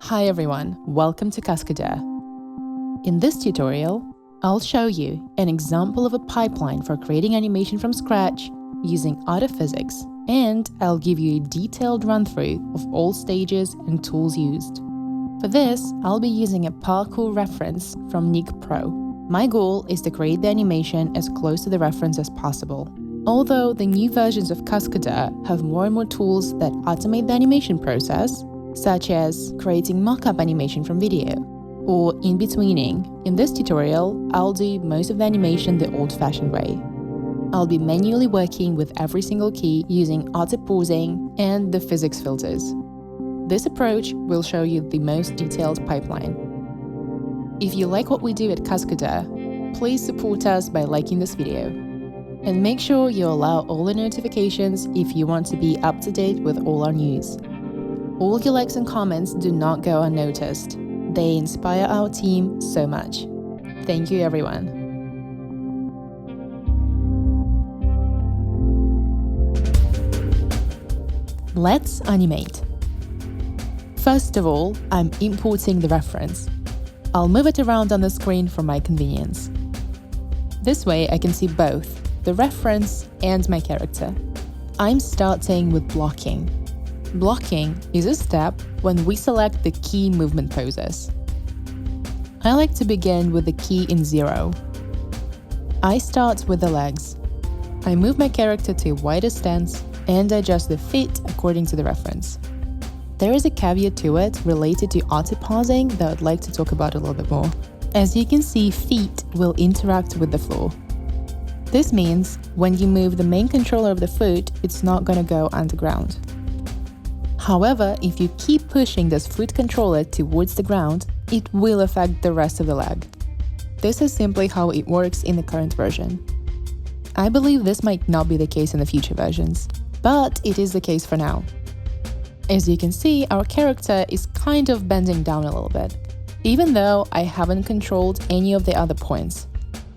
Hi everyone, welcome to Cascadeur. In this tutorial, I'll show you an example of a pipeline for creating animation from scratch using AutoPhysics, and I'll give you a detailed run-through of all stages and tools used. For this, I'll be using a parkour reference from Nik Pro. My goal is to create the animation as close to the reference as possible. Although the new versions of Cascadeur have more and more tools that automate the animation process, such as creating mock-up animation from video, or in-betweening. In this tutorial, I'll do most of the animation the old-fashioned way. I'll be manually working with every single key using AutoPosing and the physics filters. This approach will show you the most detailed pipeline. If you like what we do at Cascadeur, please support us by liking this video. And make sure you allow all the notifications if you want to be up to date with all our news. All your likes and comments do not go unnoticed. They inspire our team so much. Thank you, everyone. Let's animate. First of all, I'm importing the reference. I'll move it around on the screen for my convenience. This way I can see both the reference and my character. I'm starting with blocking. Blocking is a step when we select the key movement poses. I like to begin with the key in 0. I start with the legs. I move my character to a wider stance and adjust the feet according to the reference. There is a caveat to it related to AutoPosing that I'd like to talk about a little bit more. As you can see, feet will interact with the floor. This means when you move the main controller of the foot, it's not going to go underground. However, if you keep pushing this foot controller towards the ground, it will affect the rest of the leg. This is simply how it works in the current version. I believe this might not be the case in the future versions, but it is the case for now. As you can see, our character is kind of bending down a little bit, even though I haven't controlled any of the other points.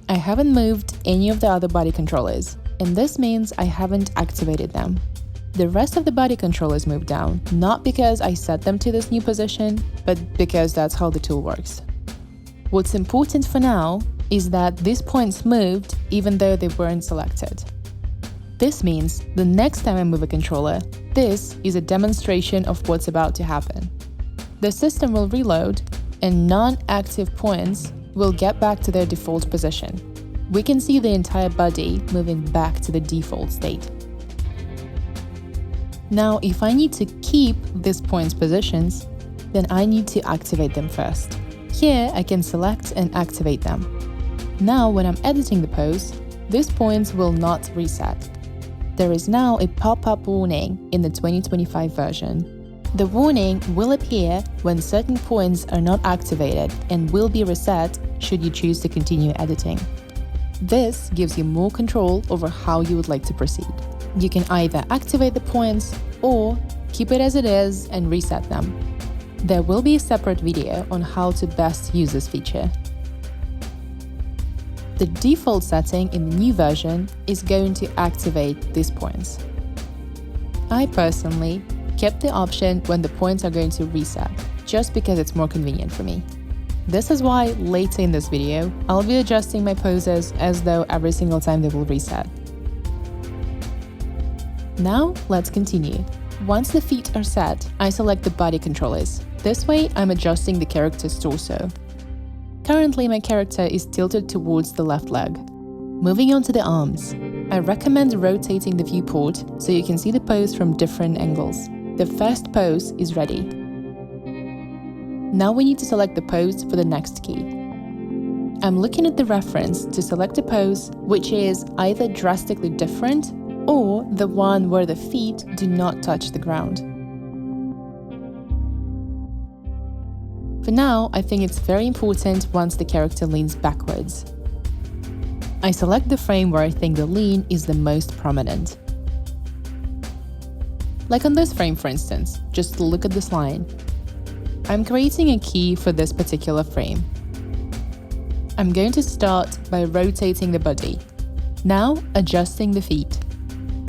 I haven't moved any of the other body controllers, and this means I haven't activated them. The rest of the body controllers moved down, not because I set them to this new position, but because that's how the tool works. What's important for now is that these points moved even though they weren't selected. This means the next time I move a controller, this is a demonstration of what's about to happen. The system will reload, and non-active points will get back to their default position. We can see the entire body moving back to the default state. Now, if I need to keep these points positions, then I need to activate them first. Here, I can select and activate them. Now, when I'm editing the pose, these points will not reset. There is now a pop-up warning in the 2025 version. The warning will appear when certain points are not activated and will be reset should you choose to continue editing. This gives you more control over how you would like to proceed. You can either activate the points or keep it as it is and reset them. There will be a separate video on how to best use this feature. The default setting in the new version is going to activate these points. I personally kept the option when the points are going to reset, just because it's more convenient for me. This is why later in this video, I'll be adjusting my poses as though every single time they will reset. Now, let's continue. Once the feet are set, I select the body controllers. This way, I'm adjusting the character's torso. Currently, my character is tilted towards the left leg. Moving on to the arms. I recommend rotating the viewport so you can see the pose from different angles. The first pose is ready. Now we need to select the pose for the next key. I'm looking at the reference to select a pose which is either drastically different or the one where the feet do not touch the ground. For now, I think it's very important once the character leans backwards. I select the frame where I think the lean is the most prominent. Like on this frame, for instance, just look at this line. I'm creating a key for this particular frame. I'm going to start by rotating the body. Now, adjusting the feet.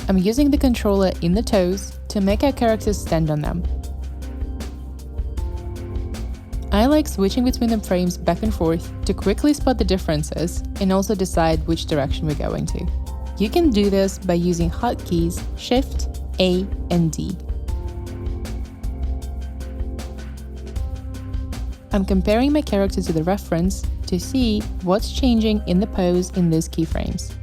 I'm using the controller in the toes to make our characters stand on them. I like switching between the frames back and forth to quickly spot the differences and also decide which direction we're going to. You can do this by using hotkeys Shift, A, and D. I'm comparing my character to the reference to see what's changing in the pose in these keyframes.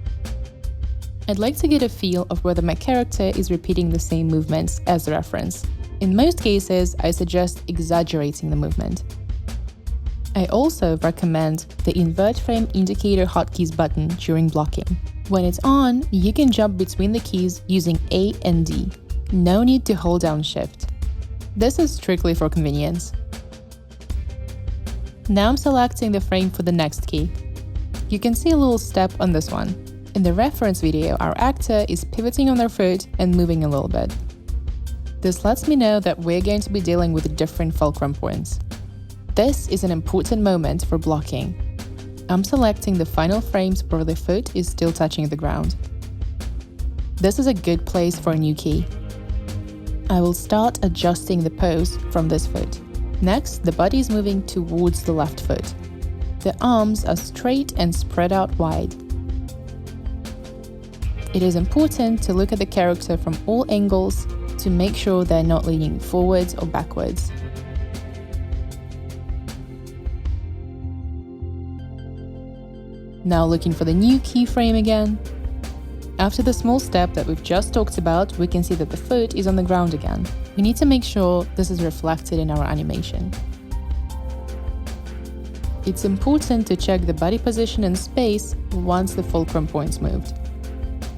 I'd like to get a feel of whether my character is repeating the same movements as the reference. In most cases, I suggest exaggerating the movement. I also recommend the Invert Frame Indicator Hotkeys button during blocking. When it's on, you can jump between the keys using A and D. No need to hold down Shift. This is strictly for convenience. Now I'm selecting the frame for the next key. You can see a little step on this one. In the reference video, our actor is pivoting on their foot and moving a little bit. This lets me know that we're going to be dealing with different fulcrum points. This is an important moment for blocking. I'm selecting the final frames where the foot is still touching the ground. This is a good place for a new key. I will start adjusting the pose from this foot. Next, the body is moving towards the left foot. The arms are straight and spread out wide. It is important to look at the character from all angles to make sure they're not leaning forwards or backwards. Now looking for the new keyframe again. After the small step that we've just talked about, we can see that the foot is on the ground again. We need to make sure this is reflected in our animation. It's important to check the body position and space once the fulcrum point's moved.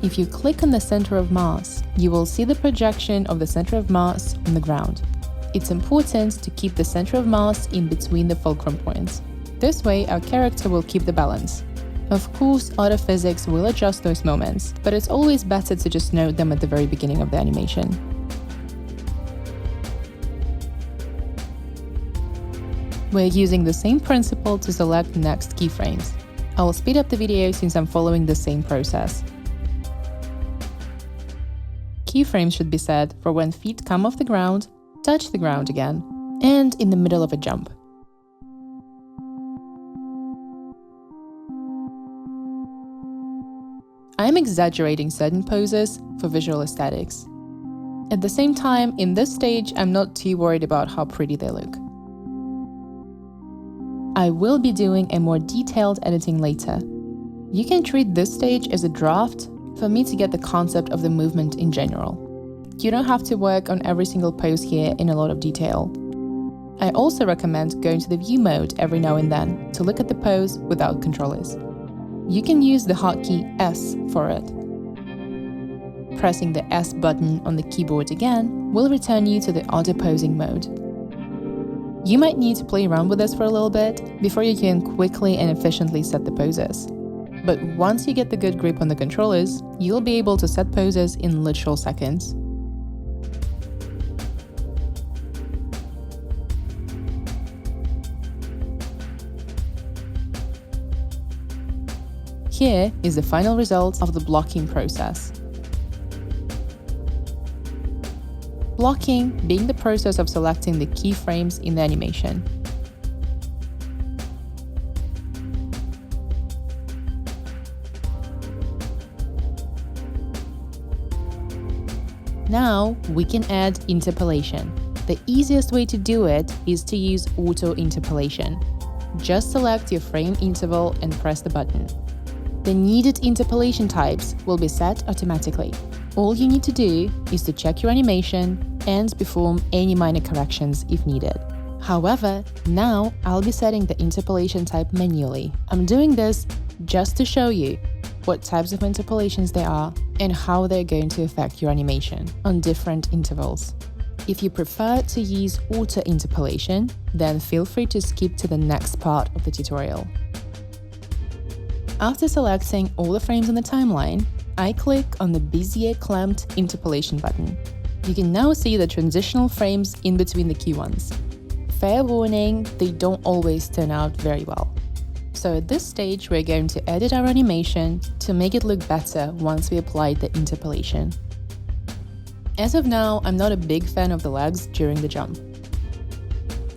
If you click on the center of mass, you will see the projection of the center of mass on the ground. It's important to keep the center of mass in between the fulcrum points. This way, our character will keep the balance. Of course, AutoPhysics will adjust those moments, but it's always better to just note them at the very beginning of the animation. We're using the same principle to select next keyframes. I will speed up the video since I'm following the same process. Keyframes should be set for when feet come off the ground, touch the ground again, and in the middle of a jump. I'm exaggerating certain poses for visual aesthetics. At the same time, in this stage, I'm not too worried about how pretty they look. I will be doing a more detailed editing later. You can treat this stage as a draft for me to get the concept of the movement in general. You don't have to work on every single pose here in a lot of detail. I also recommend going to the view mode every now and then to look at the pose without controllers. You can use the hotkey S for it. Pressing the S button on the keyboard again will return you to the AutoPosing mode. You might need to play around with this for a little bit before you can quickly and efficiently set the poses. But once you get the good grip on the controllers, you'll be able to set poses in literal seconds. Here is the final result of the blocking process. Blocking being the process of selecting the keyframes in the animation. Now we can add interpolation. The easiest way to do it is to use auto interpolation. Just select your frame interval and press the button. The needed interpolation types will be set automatically. All you need to do is to check your animation and perform any minor corrections if needed. However, now I'll be setting the interpolation type manually. I'm doing this just to show you what types of interpolations there are and how they're going to affect your animation on different intervals. If you prefer to use auto interpolation, then feel free to skip to the next part of the tutorial. After selecting all the frames on the timeline, I click on the Bezier clamped interpolation button. You can now see the transitional frames in between the key ones. Fair warning, they don't always turn out very well. So at this stage, we're going to edit our animation to make it look better once we applied the interpolation. As of now, I'm not a big fan of the legs during the jump.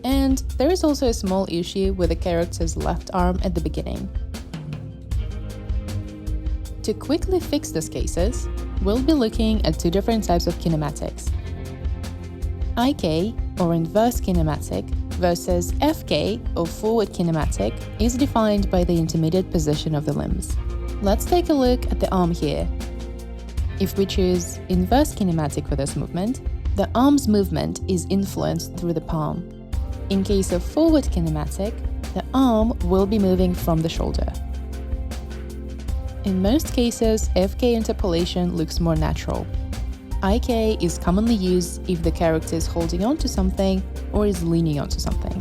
And there is also a small issue with the character's left arm at the beginning. To quickly fix these cases, we'll be looking at two different types of kinematics: IK, or inverse kinematic, versus FK, or forward kinematic, is defined by the intermediate position of the limbs. Let's take a look at the arm here. If we choose inverse kinematic for this movement, the arm's movement is influenced through the palm. In case of forward kinematic, the arm will be moving from the shoulder. In most cases, FK interpolation looks more natural. IK is commonly used if the character is holding on to something or is leaning onto something.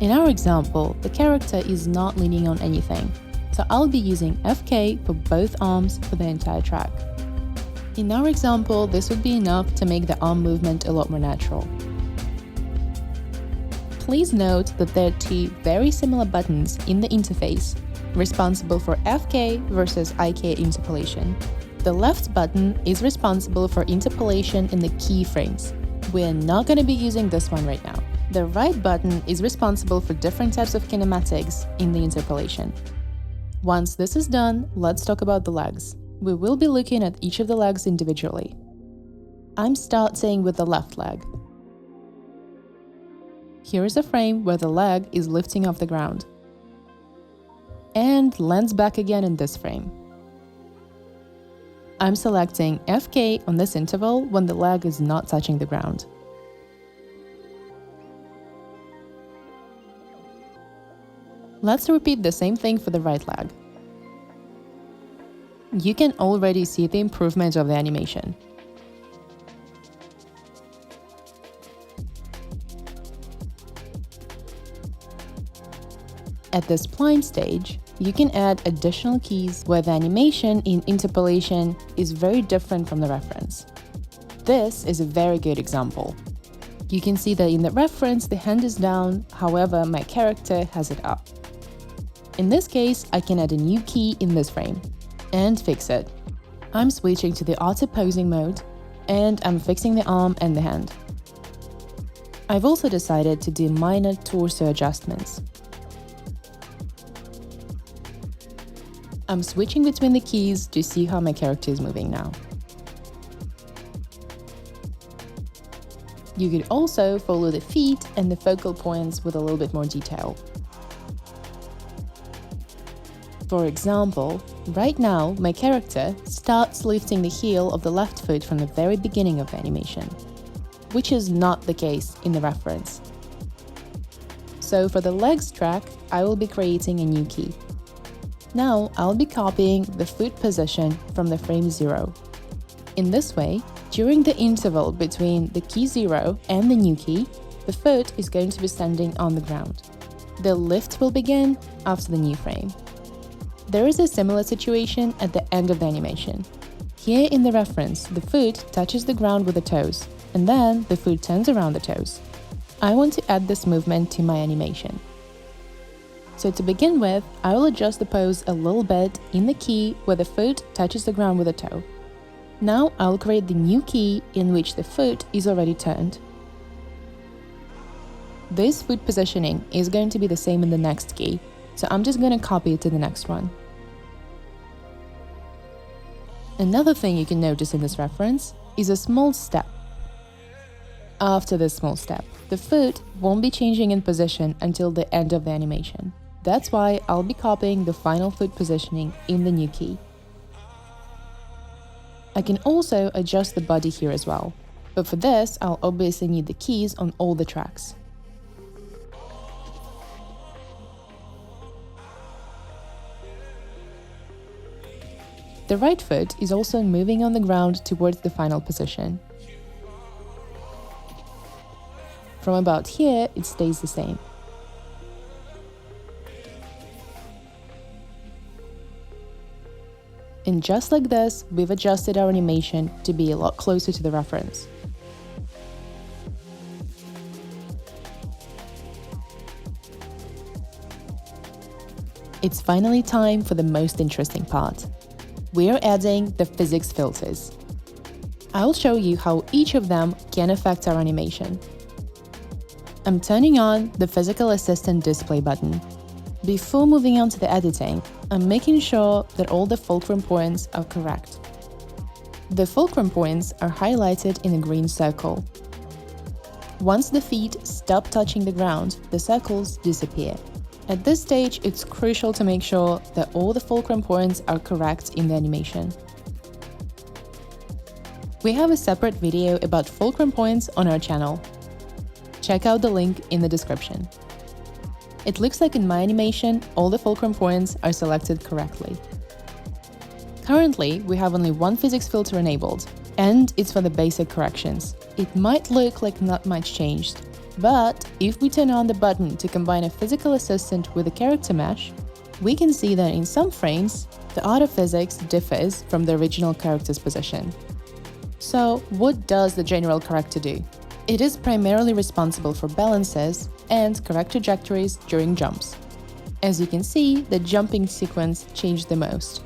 In our example, the character is not leaning on anything, so I'll be using FK for both arms for the entire track. In our example, this would be enough to make the arm movement a lot more natural. Please note that there are two very similar buttons in the interface, responsible for FK versus IK interpolation. The left button is responsible for interpolation in the keyframes. We're not going to be using this one right now. The right button is responsible for different types of kinematics in the interpolation. Once this is done, let's talk about the legs. We will be looking at each of the legs individually. I'm starting with the left leg. Here is a frame where the leg is lifting off the ground and lands back again in this frame. I'm selecting FK on this interval when the leg is not touching the ground. Let's repeat the same thing for the right leg. You can already see the improvement of the animation. At this spline stage, you can add additional keys where the animation in interpolation is very different from the reference. This is a very good example. You can see that in the reference the hand is down, however my character has it up. In this case, I can add a new key in this frame and fix it. I'm switching to the AutoPosing mode and I'm fixing the arm and the hand. I've also decided to do minor torso adjustments. I'm switching between the keys to see how my character is moving now. You could also follow the feet and the focal points with a little bit more detail. For example, right now my character starts lifting the heel of the left foot from the very beginning of the animation, which is not the case in the reference. So for the legs track, I will be creating a new key. Now I'll be copying the foot position from the frame 0. In this way, during the interval between the key 0 and the new key, the foot is going to be standing on the ground. The lift will begin after the new frame. There is a similar situation at the end of the animation. Here in the reference, the foot touches the ground with the toes, and then the foot turns around the toes. I want to add this movement to my animation. So to begin with, I will adjust the pose a little bit in the key where the foot touches the ground with a toe. Now I'll create the new key in which the foot is already turned. This foot positioning is going to be the same in the next key, so I'm just going to copy it to the next one. Another thing you can notice in this reference is a small step. After this small step, the foot won't be changing in position until the end of the animation. That's why I'll be copying the final foot positioning in the new key. I can also adjust the body here as well, but for this I'll obviously need the keys on all the tracks. The right foot is also moving on the ground towards the final position. From about here, it stays the same. And just like this, we've adjusted our animation to be a lot closer to the reference. It's finally time for the most interesting part. We're adding the physics filters. I'll show you how each of them can affect our animation. I'm turning on the Physical Assistant display button. Before moving on to the editing, I'm making sure that all the fulcrum points are correct. The fulcrum points are highlighted in a green circle. Once the feet stop touching the ground, the circles disappear. At this stage, it's crucial to make sure that all the fulcrum points are correct in the animation. We have a separate video about fulcrum points on our channel. Check out the link in the description. It looks like in my animation, all the fulcrum points are selected correctly. Currently, we have only one physics filter enabled, and it's for the basic corrections. It might look like not much changed, but if we turn on the button to combine a physical assistant with a character mesh, we can see that in some frames, the AutoPhysics differs from the original character's position. So, what does the general corrector do? It is primarily responsible for balances and correct trajectories during jumps. As you can see, the jumping sequence changed the most.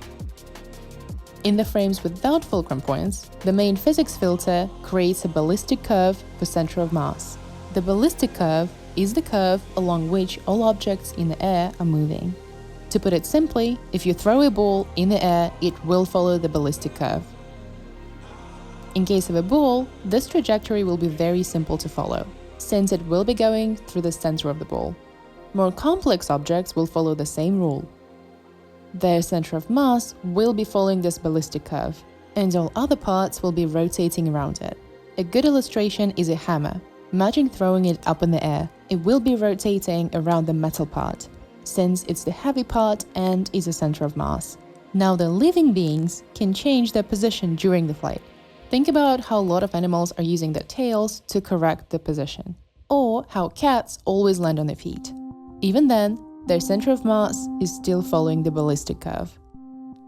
In the frames without fulcrum points, the main physics filter creates a ballistic curve for center of mass. The ballistic curve is the curve along which all objects in the air are moving. To put it simply, if you throw a ball in the air, it will follow the ballistic curve. In case of a ball, this trajectory will be very simple to follow, since it will be going through the center of the ball. More complex objects will follow the same rule. Their center of mass will be following this ballistic curve, and all other parts will be rotating around it. A good illustration is a hammer. Imagine throwing it up in the air. It will be rotating around the metal part, since it's the heavy part and is a center of mass. Now the living beings can change their position during the flight. Think about how a lot of animals are using their tails to correct the position, or how cats always land on their feet. Even then, their center of mass is still following the ballistic curve.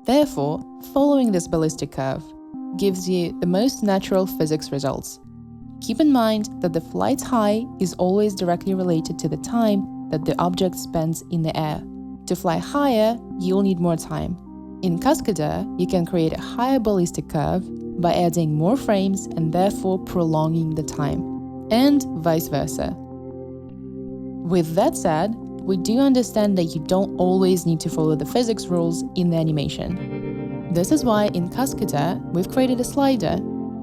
Therefore, following this ballistic curve gives you the most natural physics results. Keep in mind that the flight high is always directly related to the time that the object spends in the air. To fly higher, you'll need more time. In Cascadeur, you can create a higher ballistic curve by adding more frames and therefore prolonging the time, and vice versa. With that said, we do understand that you don't always need to follow the physics rules in the animation. This is why in Cascadeur, we've created a slider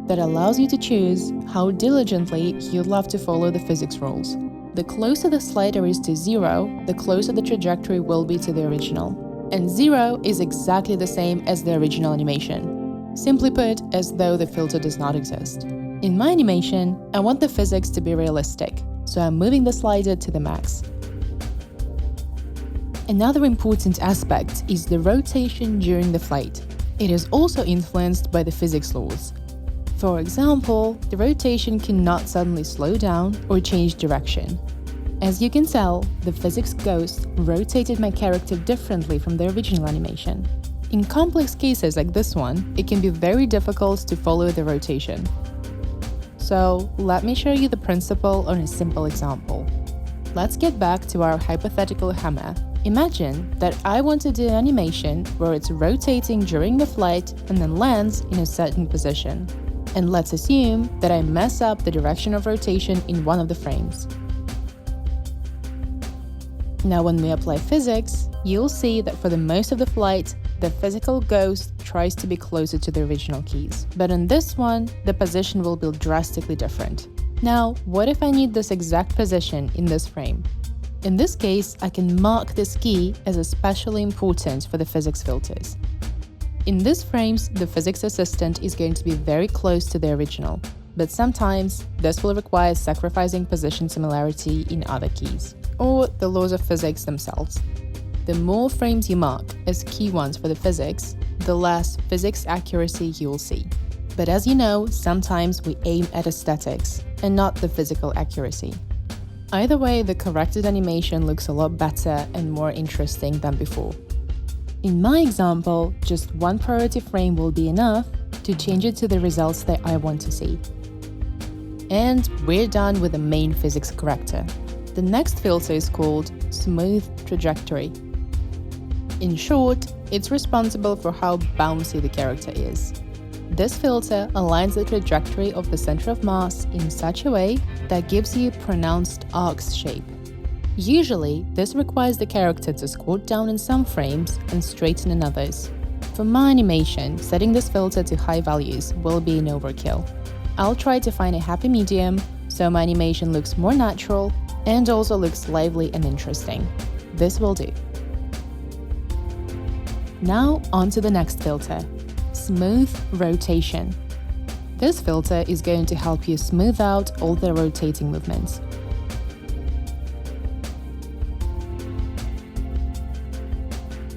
that allows you to choose how diligently you'd love to follow the physics rules. The closer the slider is to 0, the closer the trajectory will be to the original. And 0 is exactly the same as the original animation. Simply put, as though the filter does not exist. In my animation, I want the physics to be realistic, so I'm moving the slider to the max. Another important aspect is the rotation during the flight. It is also influenced by the physics laws. For example, the rotation cannot suddenly slow down or change direction. As you can tell, the physics ghost rotated my character differently from the original animation. In complex cases like this one, it can be very difficult to follow the rotation. So, let me show you the principle on a simple example. Let's get back to our hypothetical hammer. Imagine that I want to do an animation where it's rotating during the flight and then lands in a certain position. And let's assume that I mess up the direction of rotation in one of the frames. Now when we apply physics, you'll see that for the most of the flight, the physical ghost tries to be closer to the original keys. But on this one, the position will be drastically different. Now, what if I need this exact position in this frame? In this case, I can mark this key as especially important for the physics filters. In these frames, the physics assistant is going to be very close to the original, but sometimes this will require sacrificing position similarity in other keys, or the laws of physics themselves. The more frames you mark as key ones for the physics, the less physics accuracy you'll see. But as you know, sometimes we aim at aesthetics and not the physical accuracy. Either way, the corrected animation looks a lot better and more interesting than before. In my example, just one priority frame will be enough to change it to the results that I want to see. And we're done with the main physics corrector. The next filter is called Smooth Trajectory. In short, it's responsible for how bouncy the character is. This filter aligns the trajectory of the center of mass in such a way that gives you a pronounced arc shape. Usually, this requires the character to squat down in some frames and straighten in others. For my animation, setting this filter to high values will be an overkill. I'll try to find a happy medium so my animation looks more natural and also looks lively and interesting. This will do. Now on to the next filter, Smooth Rotation. This filter is going to help you smooth out all the rotating movements.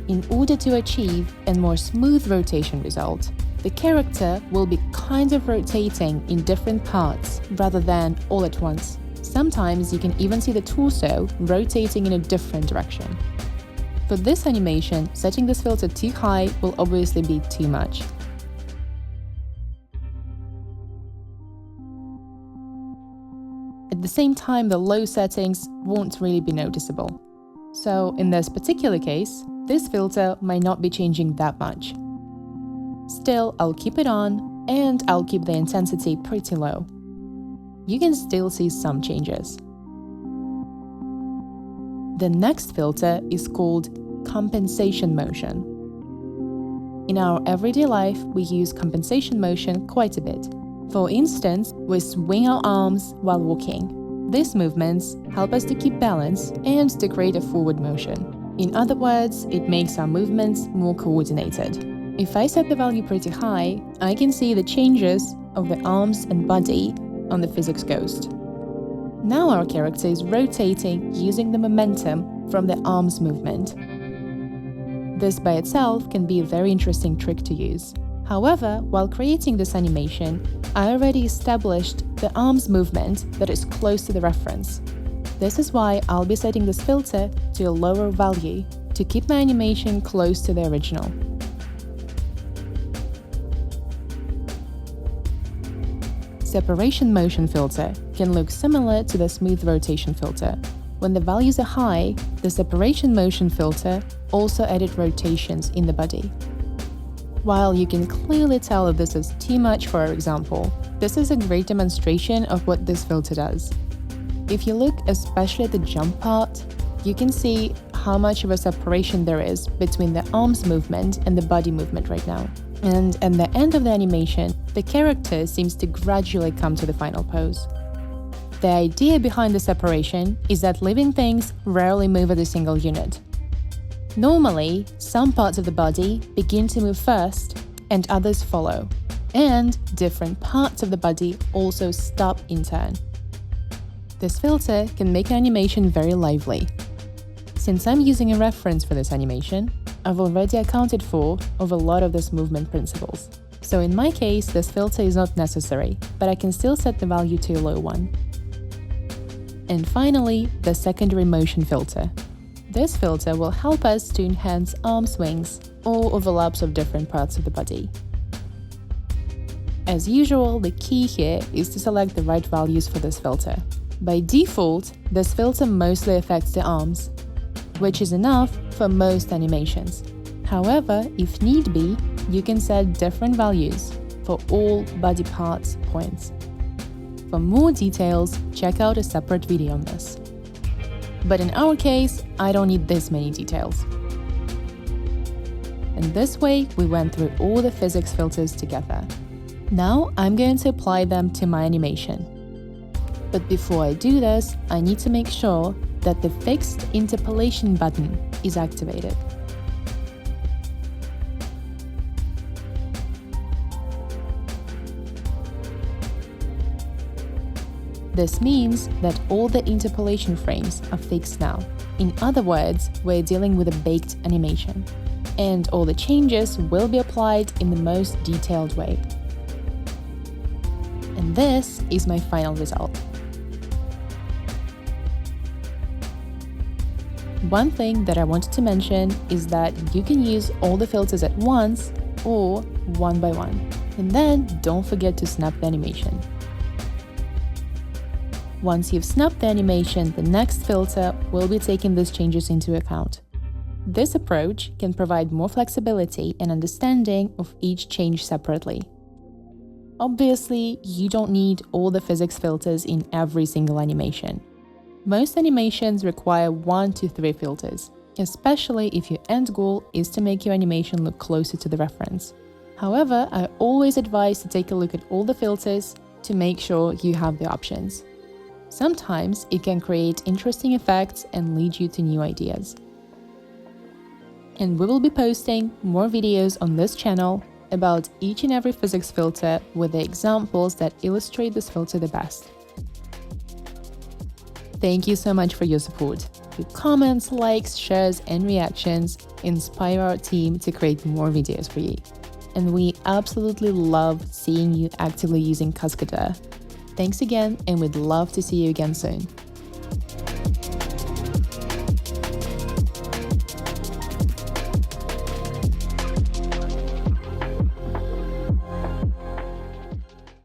In order to achieve a more smooth rotation result, the character will be kind of rotating in different parts rather than all at once. Sometimes you can even see the torso rotating in a different direction. For this animation, setting this filter too high will obviously be too much. At the same time, the low settings won't really be noticeable. So in this particular case, this filter might not be changing that much. Still, I'll keep it on and I'll keep the intensity pretty low. You can still see some changes. The next filter is called Compensation Motion. In our everyday life, we use compensation motion quite a bit. For instance, we swing our arms while walking. These movements help us to keep balance and to create a forward motion. In other words, it makes our movements more coordinated. If I set the value pretty high, I can see the changes of the arms and body on the physics ghost. Now our character is rotating using the momentum from the arms movement. This by itself can be a very interesting trick to use. However, while creating this animation, I already established the arms movement that is close to the reference. This is why I'll be setting this filter to a lower value to keep my animation close to the original. Separation motion filter can look similar to the smooth rotation filter. When the values are high, the separation motion filter also added rotations in the body. While you can clearly tell that this is too much for our example, this is a great demonstration of what this filter does. If you look especially at the jump part, you can see how much of a separation there is between the arms movement and the body movement right now. And at the end of the animation, the character seems to gradually come to the final pose. The idea behind the separation is that living things rarely move at a single unit. Normally, some parts of the body begin to move first and others follow, and different parts of the body also stop in turn. This filter can make an animation very lively. Since I'm using a reference for this animation, I've already accounted for a lot of these movement principles. So in my case, this filter is not necessary, but I can still set the value to a low one. And finally, the secondary motion filter. This filter will help us to enhance arm swings or overlaps of different parts of the body. As usual, the key here is to select the right values for this filter. By default, this filter mostly affects the arms, which is enough for most animations. However, if need be, you can set different values for all body parts points. For more details, check out a separate video on this. But in our case, I don't need this many details. And this way, we went through all the physics filters together. Now I'm going to apply them to my animation. But before I do this, I need to make sure that the fixed interpolation button is activated. This means that all the interpolation frames are fixed now. In other words, we're dealing with a baked animation, and all the changes will be applied in the most detailed way. And this is my final result. One thing that I wanted to mention is that you can use all the filters at once or one by one. And then don't forget to snap the animation. Once you've snapped the animation, the next filter will be taking these changes into account. This approach can provide more flexibility and understanding of each change separately. Obviously, you don't need all the physics filters in every single animation. Most animations require 1 to 3 filters, especially if your end goal is to make your animation look closer to the reference. However, I always advise to take a look at all the filters to make sure you have the options. Sometimes it can create interesting effects and lead you to new ideas. And we will be posting more videos on this channel about each and every physics filter with the examples that illustrate this filter the best. Thank you so much for your support. Your comments, likes, shares, and reactions inspire our team to create more videos for you. And we absolutely love seeing you actively using Cascadeur. Thanks again, and we'd love to see you again soon.